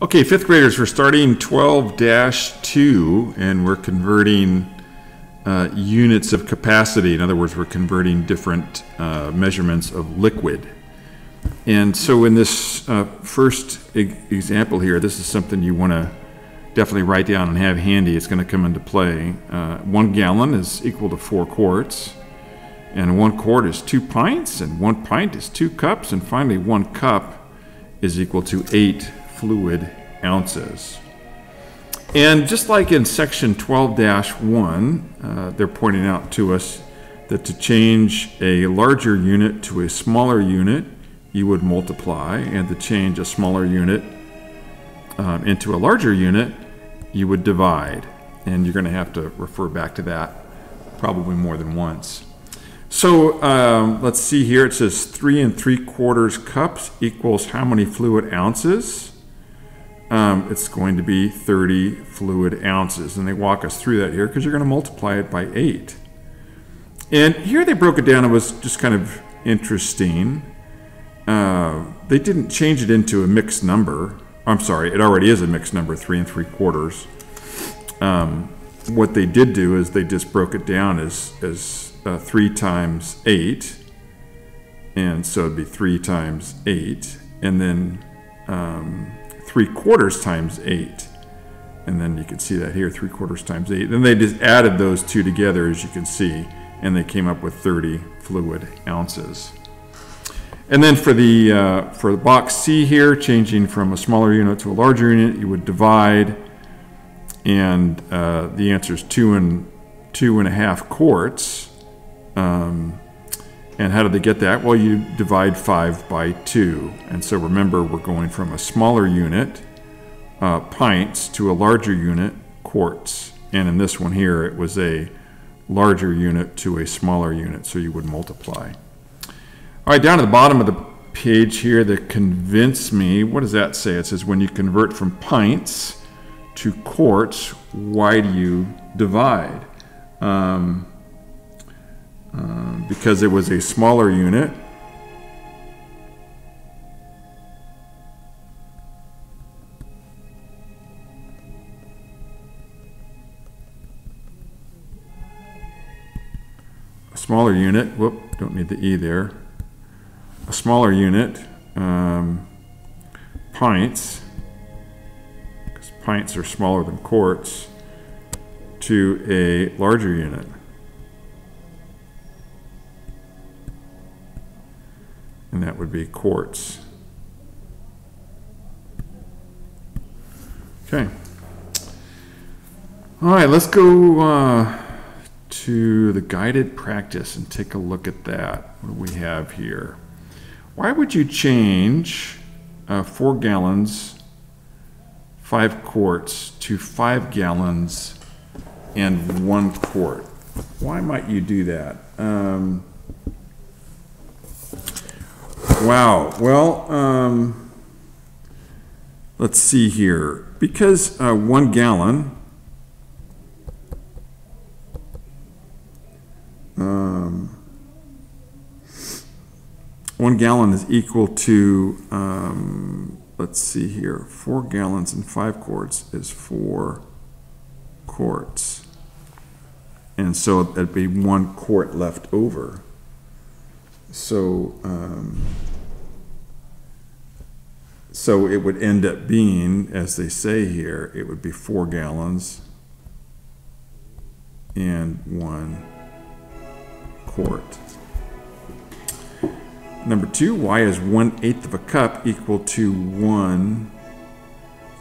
Okay, fifth graders, we're starting 12-2, and we're converting units of capacity. In other words, we're converting different measurements of liquid. And so in this first example here, this is something you want to definitely write down and have handy. It's going to come into play. 1 gallon is equal to 4 quarts, and 1 quart is 2 pints, and 1 pint is 2 cups, and finally 1 cup is equal to 8 fluid ounces. And just like in section 12-1, they're pointing out to us that to change a larger unit to a smaller unit, you would multiply, and to change a smaller unit into a larger unit, you would divide. And you're going to have to refer back to that probably more than once. So let's see here. It says 3 3/4 cups equals how many fluid ounces? It's going to be 30 fluid ounces. And they walk us through that here because you're going to multiply it by 8. And here they broke it down. It was just kind of interesting. They didn't change it into a mixed number. I'm sorry, it already is a mixed number, 3 3/4. What they did do is they just broke it down as 3 times 8, and so it'd be 3 times 8, and then 3/4 times 8, and then you can see that here, 3/4 times 8. Then they just added those two together, as you can see, and they came up with 30 fluid ounces. And then for the box C here, changing from a smaller unit to a larger unit, you would divide, and the answer is 2 1/2 quarts. And how did they get that? Well, you divide 5 by 2. And so remember, we're going from a smaller unit, pints, to a larger unit, quarts. And in this one here, it was a larger unit to a smaller unit, so you would multiply. All right, down to the bottom of the page here, the convince me, what does that say? It says when you convert from pints to quarts, why do you divide? Because it was a smaller unit. A smaller unit, whoop, don't need the E there. A smaller unit, pints, because pints are smaller than quarts, to a larger unit. And that would be quarts. Okay. All right, let's go to the guided practice and take a look at that. What do we have here? Why would you change 4 gallons, 5 quarts to 5 gallons and 1 quart? Why might you do that? Wow. Well, let's see here. Because 1 gallon, 1 gallon is equal to, let's see here, 4 gallons and 5 quarts is 4 quarts. And so that'd be 1 quart left over. So, so it would end up being, as they say here, it would be 4 gallons and 1 quart. Number 2, why is 1/8 of a cup equal to 1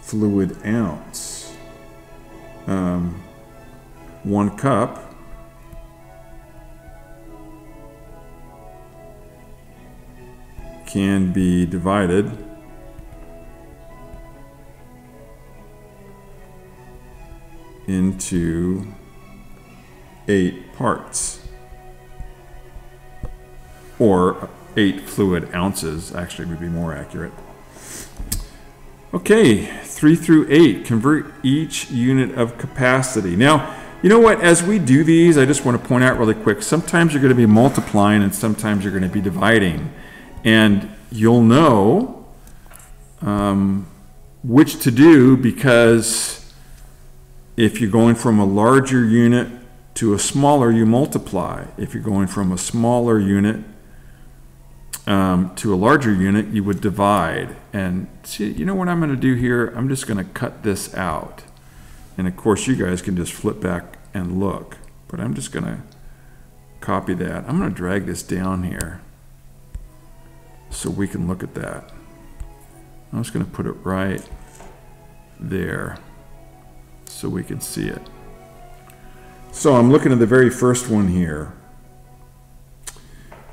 fluid ounce? 1 cup can be divided into 8 parts, or 8 fluid ounces, actually would be more accurate. Okay, 3 through 8, convert each unit of capacity. Now, you know what, as we do these, I just want to point out really quick, sometimes you're going to be multiplying and sometimes you're going to be dividing. And you'll know which to do, because if you're going from a larger unit to a smaller, you multiply. If you're going from a smaller unit to a larger unit, you would divide. And see, you know what I'm going to do here? I'm just going to cut this out. And of course, you guys can just flip back and look. But I'm just going to copy that. I'm going to drag this down here so we can look at that. I'm just going to put it right there so we can see it. So I'm looking at the very first one here.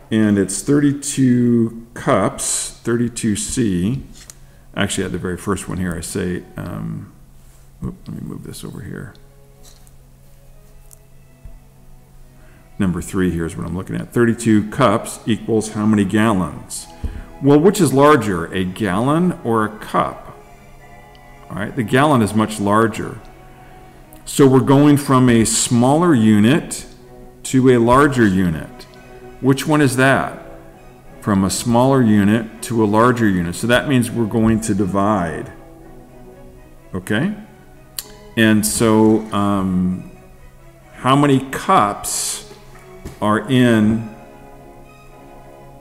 And it's 32 cups, 32C. Actually, at the very first one here, I say, let me move this over here. Number 3 here is what I'm looking at. 32 cups equals how many gallons? Well, which is larger, a gallon or a cup? All right, the gallon is much larger. So we're going from a smaller unit to a larger unit. Which one is that? From a smaller unit to a larger unit. So that means we're going to divide. Okay? And so how many cups are in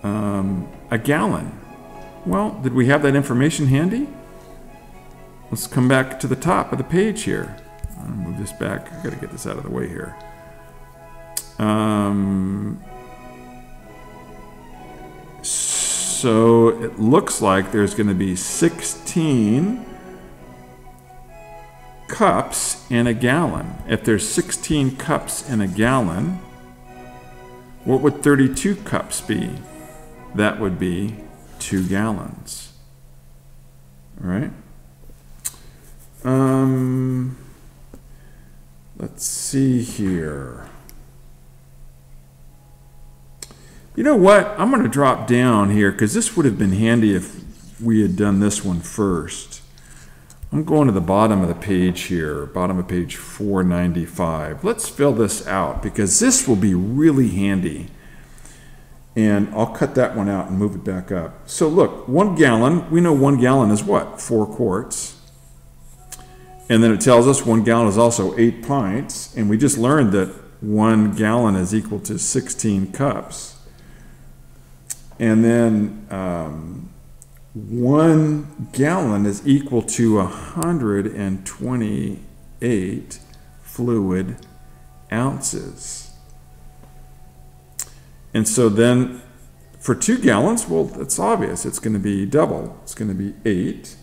a gallon? Well, did we have that information handy? Let's come back to the top of the page here. I'll move this back. I've got to get this out of the way here. So it looks like there's going to be 16 cups in a gallon. If there's 16 cups in a gallon, what would 32 cups be? That would be 2 gallons. All right. Let's see here. You know what? I'm going to drop down here because this would have been handy if we had done this one first. I'm going to the bottom of the page here, bottom of page 495. Let's fill this out because this will be really handy. And I'll cut that one out and move it back up. So look, 1 gallon, we know 1 gallon is what? 4 quarts. And then it tells us 1 gallon is also 8 pints. And we just learned that 1 gallon is equal to 16 cups. And then 1 gallon is equal to 128 fluid ounces. And so then for 2 gallons, well, it's obvious. It's going to be double. It's going to be 8,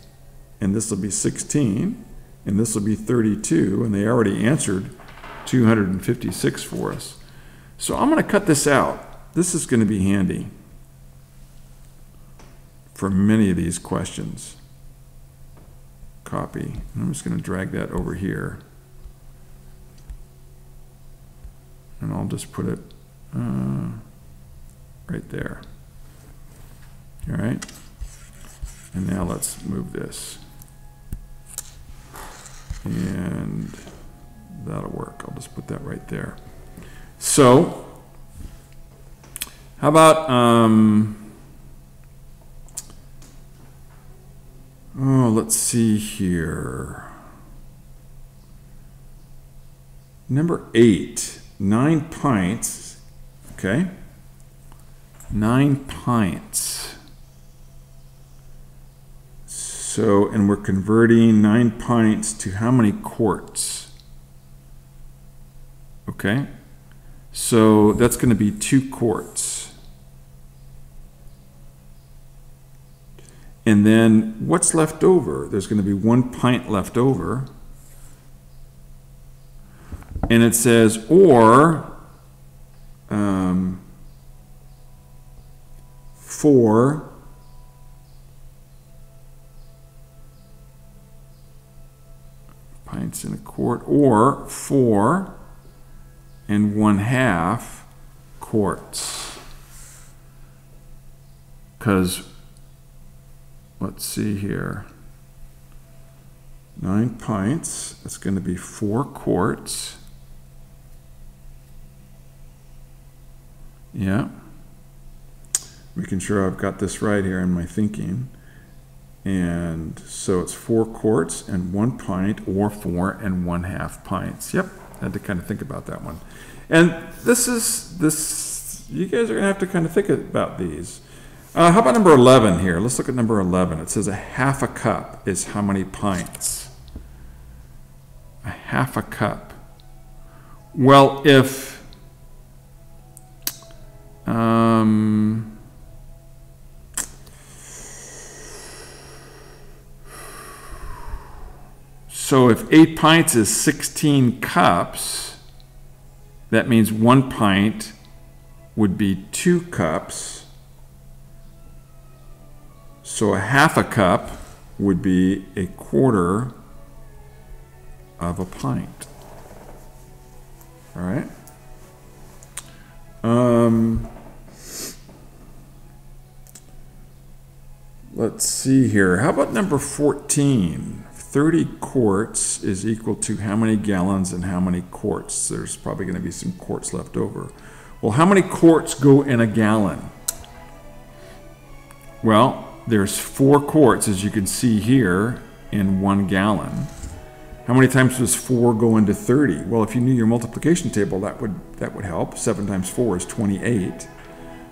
and this will be 16, and this will be 32, and they already answered 256 for us. So I'm going to cut this out. This is going to be handy for many of these questions. Copy. And I'm just going to drag that over here. And I'll just put it right there. All right. And now let's move this. And that'll work. I'll just put that right there. So, how about, let's see here. Number 8, 9 pints. Okay. 9 pints. So, and we're converting 9 pints to how many quarts? Okay. So that's going to be 2 quarts. And then what's left over? There's going to be 1 pint left over. And it says, or 4 pints in a quart, or 4 1/2 quarts. Because, let's see here, 9 pints, that's going to be 4 quarts. Yeah. Making sure I've got this right here in my thinking. And so it's 4 quarts and 1 pint, or 4 1/2 pints. Yep, I had to kind of think about that one. And you guys are going to have to kind of think about these. How about number 11 here? Let's look at number 11. It says 1/2 cup is how many pints? 1/2 cup. Well, so if 8 pints is 16 cups, that means 1 pint would be 2 cups. So 1/2 cup would be 1/4 of a pint. All right. Let's see here. How about number 14? 30 quarts is equal to how many gallons and how many quarts? There's probably going to be some quarts left over. Well, how many quarts go in a gallon? Well, there's 4 quarts, as you can see here, in 1 gallon. How many times does 4 go into 30? Well, if you knew your multiplication table, that would help. 7 times 4 is 28.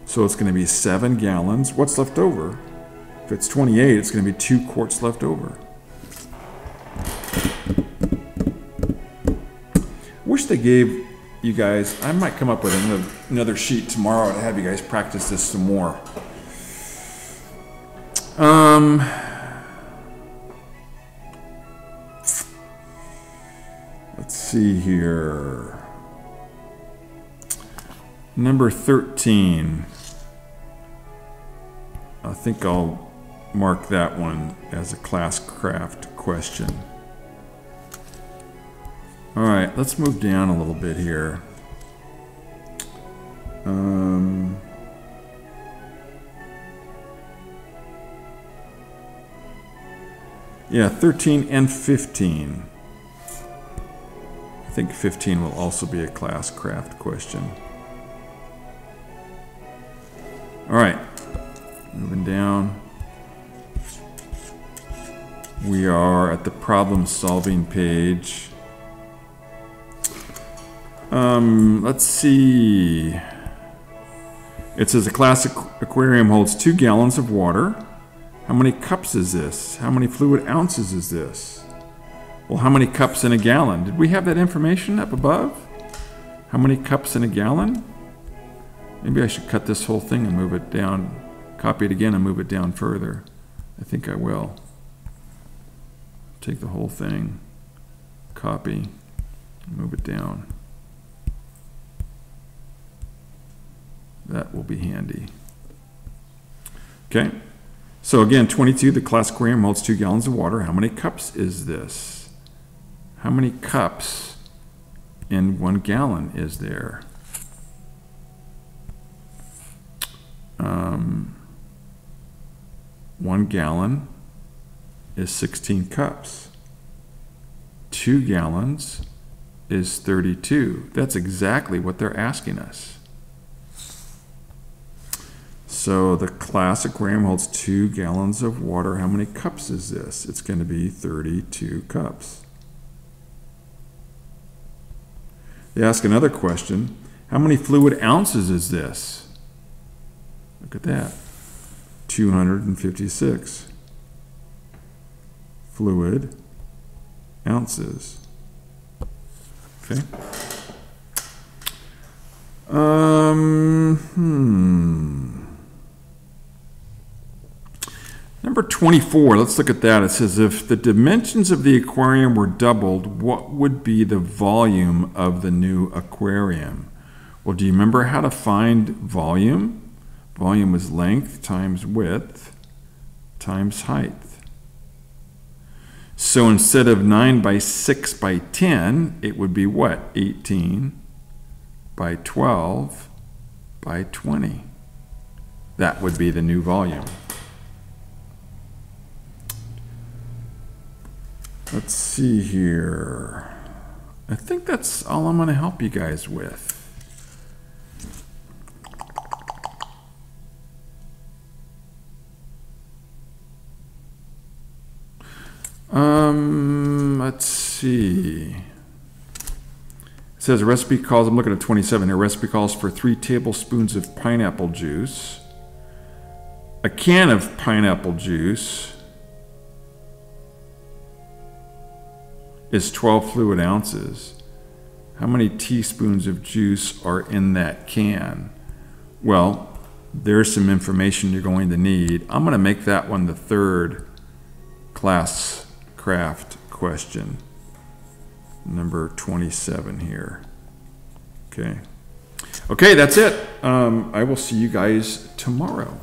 So it's going to be 7 gallons. What's left over? If it's 28, it's going to be 2 quarts left over. Wish they gave you guys, I might come up with another sheet tomorrow to have you guys practice this some more. Let's see here. Number 13. I think I'll mark that one as a class craft question. All right, let's move down a little bit here. Yeah, 13 and 15. I think 15 will also be a class craft question. All right, moving down. We are at the problem solving page. Let's see. It says a classic aquarium holds 2 gallons of water. How many cups is this? How many fluid ounces is this? Well, how many cups in a gallon? Did we have that information up above? How many cups in a gallon? Maybe I should cut this whole thing and move it down, copy it again and move it down further. I think I will. Take the whole thing, copy, move it down. That will be handy. Okay, so again, 22, the class aquarium holds 2 gallons of water. How many cups is this? How many cups in 1 gallon is there? 1 gallon is 16 cups. 2 gallons is 32. That's exactly what they're asking us. So the class aquarium holds 2 gallons of water. How many cups is this? It's going to be 32 cups. They ask another question. How many fluid ounces is this? Look at that. 256 fluid ounces. Okay. Number 24, let's look at that. It says if the dimensions of the aquarium were doubled, what would be the volume of the new aquarium? Well, do you remember how to find volume? Volume is length times width times height. So instead of 9 by 6 by 10, it would be what? 18 by 12 by 20. That would be the new volume. Let's see here. I think that's all I'm going to help you guys with. Let's see. It says a recipe calls, I'm looking at 27 here, recipe calls for 3 tablespoons of pineapple juice. A can of pineapple juice is 12 fluid ounces. How many teaspoons of juice are in that can? Well, there's some information you're going to need. I'm going to make that one the 3rd class craft question. Number 27 here. Okay. Okay, that's it. I will see you guys tomorrow.